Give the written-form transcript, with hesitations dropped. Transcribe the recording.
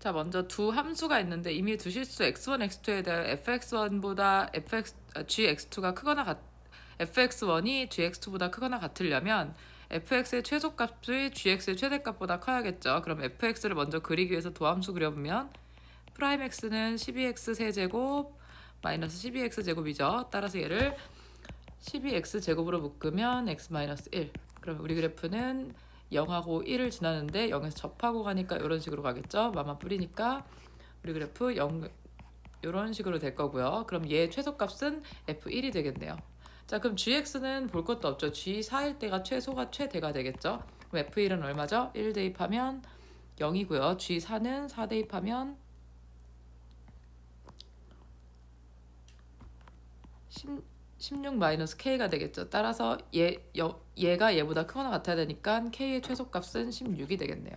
자, 먼저 두 함수가 있는데 이미 두실 수 x1, x2에 대해 fx1보다 gx2가 크거나 fx1이 gx2보다 크거나 같으려면 fx의 최소값이 gx의 최대값보다 커야겠죠. 그럼 fx를 먼저 그리기 위해서 도함수 그려보면 프라임 x는 12x 세제곱 마이너스 12x 제곱이죠. 따라서 얘를 12x 제곱으로 묶으면 x 마이너스 1. 그럼 우리 그래프는 0하고 1을 지나는데 0에서 접하고 가니까 이런 식으로 가겠죠. 마마 뿌리니까 우리 그래프 0 이런 식으로 될 거고요. 그럼 얘 최소값은 f1이 되겠네요. 자, 그럼 gx는 볼 것도 없죠. g4일 때가 최대가 되겠죠. 그럼 f1은 얼마죠? 1 대입하면 0이고요. g4는 4 대입하면 16 마이너스 k가 되겠죠. 따라서 얘가 얘보다 크거나 같아야 되니까 k의 최소값은 16이 되겠네요.